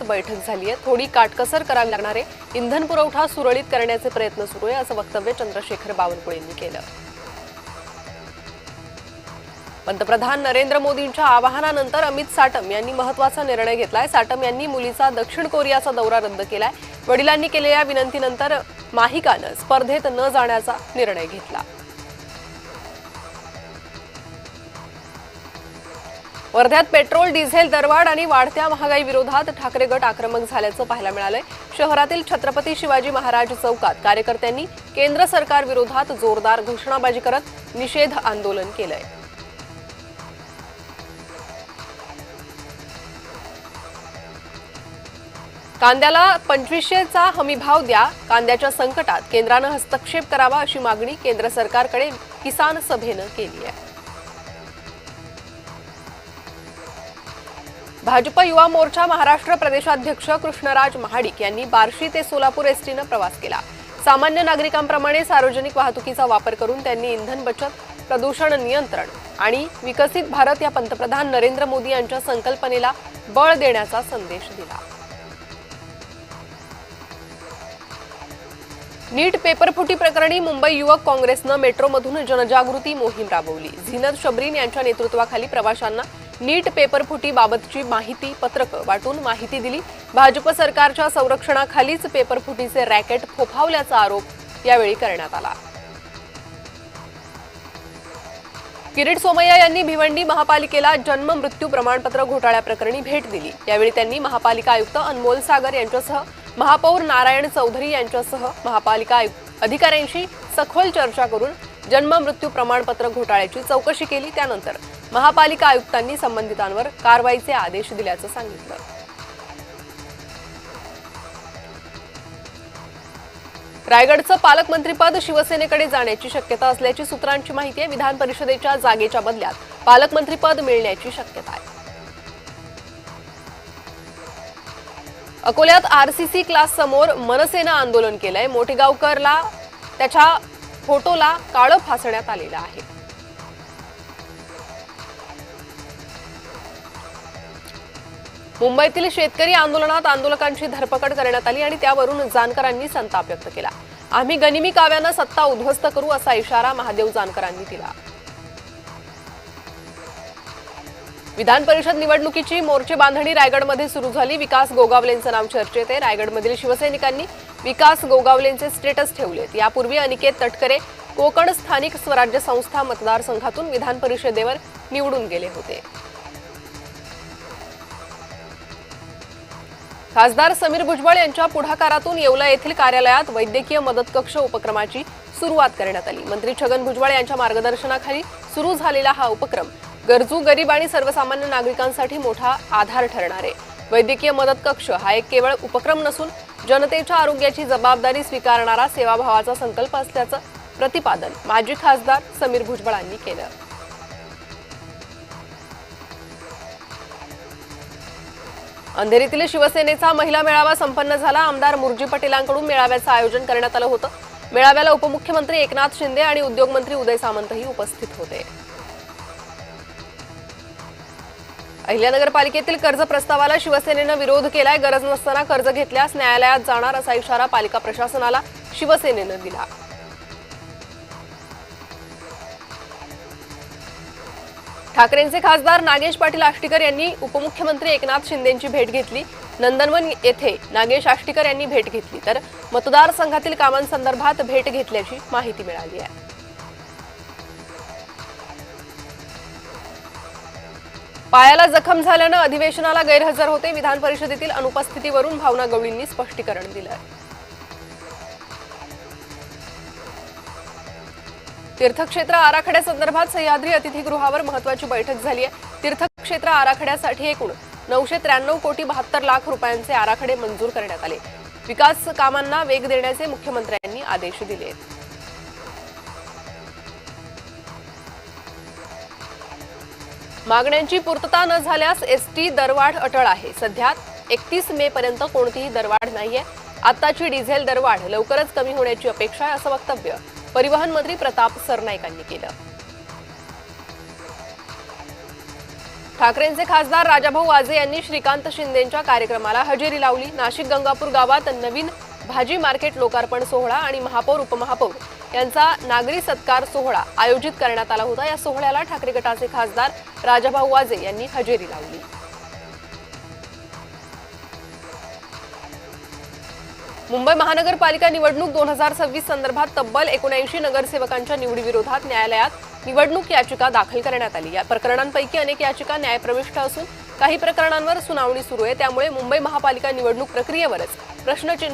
बैठक झाली आहे। थोडी काटकसर करावी लागणार आहे। इंधन पुरवठा सुरळीत करण्याचे प्रयत्न सुरू आहे, असं वक्तव्य चंद्रशेखर बावनकुळे यांनी केलं। पंतप्रधान नरेंद्र मोदींच्या आवाहनानंतर अमित साटम यांनी महत्त्वाचा निर्णय घेतलाय। साटम यांनी मुलीचा दक्षिण कोरियाचा दौरा रद्द केलाय। वडिलांनी केलेल्या विनंतीनंतर माहिकानं स्पर्धेत न जाण्याचा निर्णय घेतला। वर्ध्यात पेट्रोल डिझेल दरवाढ आणि वाढत्या महागाई विरोधात ठाकरे गट आक्रमक झाल्याचं पाहायला मिळालंय। शहरातील छत्रपती शिवाजी महाराज चौकात कार्यकर्त्यांनी केंद्र सरकार विरोधात जोरदार घोषणाबाजी करत निषेध आंदोलन केलंय। कांद्याला 2500चा हमीभाव द्या, कांद्याच्या संकटात केंद्रानं हस्तक्षेप करावा अशी मागणी केंद्र सरकारकडे किसान सभेनं केली आहे। भाजप युवा मोर्चा महाराष्ट्र प्रदेशाध्यक्ष कृष्णराज महाडिक यांनी बार्शी ते सोलापूर एसटीनं प्रवास केला। सामान्य नागरिकांप्रमाणे सार्वजनिक वाहतुकीचा वापर करून त्यांनी इंधन बचत, प्रदूषण नियंत्रण आणि विकसित भारत या पंतप्रधान नरेंद्र मोदी यांच्या संकल्पनेला बळ देण्याचा संदेश दिला। नीट पेपरफुटी प्रकरणी मुंबई युवक काँग्रेसनं मेट्रोमधून जनजागृती मोहीम राबवली। झीनत शबरीन यांच्या नेतृत्वाखाली प्रवाशांना नीट पेपरफुटी बाबतची माहिती पत्रकं वाटून माहिती दिली। भाजप सरकारच्या संरक्षणाखालीच पेपरफुटीचे रॅकेट फोफावल्याचा आरोप यावेळी करण्यात आला। किरीट सोमय्या यांनी भिवंडी महापालिकेला जन्म मृत्यू प्रमाणपत्र घोटाळ्याप्रकरणी भेट दिली। यावेळी त्यांनी महापालिका आयुक्त अनमोल सागर यांच्यासह महापौर नारायण चौधरी यांच्यासह महापालिका अधिकाऱ्यांशी सखोल चर्चा करून जन्म मृत्यू प्रमाणपत्र घोटाळ्याची चौकशी केली। त्यानंतर महापालिका आयुक्तांनी संबंधितांवर कारवाईचे आदेश दिल्याचं सांगितलं। रायगडचं पालकमंत्रीपद शिवसेनेकडे जाण्याची शक्यता असल्याची सूत्रांची माहिती आहे। विधान परिषदेच्या जागेच्या बदल्यात पालकमंत्रीपद मिळण्याची शक्यता आहे। अकोल्यात आरसीसी क्लास समोर मनसेनं आंदोलन केलंय। मोठेगावकरला त्याच्या फोटोला काळं फासण्यात आलेलं आहे। मुंबईतील शेतकरी आंदोलनात आंदोलकांची धरपकड करण्यात आली आणि त्यावरून जानकरांनी संताप व्यक्त केला। आम्ही गनिमी काव्यानं सत्ता उद्ध्वस्त करू असा इशारा महादेव जानकरांनी दिला। विधान परिषद निवडणुकीची मोर्चे बांधणी रायगडमध्ये सुरू झाली। विकास गोगावलेंचं नाव चर्चेत आहे। रायगडमधील शिवसैनिकांनी विकास गोगावलेंचे स्टेटस ठेवलेत। यापूर्वी अनिकेत तटकरे कोकण स्थानिक स्वराज्य संस्था मतदारसंघातून विधान परिषदेवर निवडून गेले होते। खासदार समीर भुजबळ यांच्या पुढाकारातून येवला येथील कार्यालयात वैद्यकीय मदत कक्ष उपक्रमाची सुरुवात करण्यात आली। मंत्री छगन भुजबळ यांच्या मार्गदर्शनाखाली सुरू झालेला हा उपक्रम गरजू, गरीब आणि सर्वसामान्य नागरिकांसाठी मोठा आधार ठरणार आहे। वैद्यकीय मदत कक्ष हा एक केवळ उपक्रम नसून जनतेच्या आरोग्याची जबाबदारी स्वीकारणारा सेवाभावाचा संकल्प असल्याचं प्रतिपादन माजी खासदार समीर भुजबळांनी केलं। अंधेरीतील शिवसेनेचा महिला मेळावा संपन्न झाला। आमदार मुर्जी पटेलांकडून मेळाव्याचं आयोजन करण्यात आलं होतं। मेळाव्याला उपमुख्यमंत्री एकनाथ शिंदे आणि उद्योगमंत्री उदय सामंतही उपस्थित होते। अहिल्यानगर पालिकेतील कर्ज प्रस्तावाला शिवसेनेनं विरोध केलाय। गरज नसताना कर्ज घेतल्यास न्यायालयात जाणार असा इशारा पालिका प्रशासनाला शिवसेनेनं दिला। ठाकरेंचे खासदार नागेश पाटील आष्टीकर यांनी उपमुख्यमंत्री एकनाथ शिंदेंची भेट घेतली। नंदनवन येथे नागेश आष्टीकर यांनी भेट घेतली तर मतदारसंघातील कामांसंदर्भात भेट घेतल्याची माहिती मिळाली आहे। पायाला जखम झाल्यानं अधिवेशनाला गैरहजर होते। विधान परिषदेतील अनुपस्थितीवरून भावना गवळींनी स्पष्टीकरण दिलं। तीर्थक्षेत्र आराखड्यासंदर्भात सह्याद्री अतिथीगृहावर महत्त्वाची बैठक झाली आहे। तीर्थक्षेत्र आराखड्यासाठी एकूण 993 कोटी 72 लाख रुपयांचे आराखडे मंजूर करण्यात आले। विकास कामांना वेग देण्याचे मुख्यमंत्र्यांनी आदेश दिले। मागण्यांची पूर्तता न झाल्यास एसटी दरवाढ अटळ आहे। सध्या 31 मे पर्यंत कोणतीही दरवाढ नाहीये। आताची डिझेल दरवाढ लवकरच कमी होण्याची अपेक्षा आहे असं वक्तव्य परिवहन मंत्री प्रताप सरनाईक यांनी केलं। ठाकरेंचे खासदार राजाभाऊ वाजे यांनी श्रीकांत शिंदेंच्या कार्यक्रमाला हजेरी लावली। नाशिक गंगापूर गावात नवीन भाजी मार्केट लोकार्पण सोहळा आणि महापौर उपमहापौर यांचा नागरी सत्कार सोहळा आयोजित करण्यात आला होता। या सोहळ्याला ठाकरे गटाचे खासदार राजाभाऊ वाजे यांनी हजेरी लावली। मुंबई महानगरपालिका निवडणूक 2026 संदर्भात तब्बल 79 नगरसेवकांच्या निवडीविरोधात न्यायालयात निवडणूक याचिका दाखल करण्यात आली। या प्रकरणांपैकी अनेक याचिका न्यायप्रविष्ट असून काही प्रकरणांवर सुनावणी सुरू आहे। त्यामुळे मुंबई महापालिका निवडणूक प्रक्रियेवरच प्रश्नचिन्ह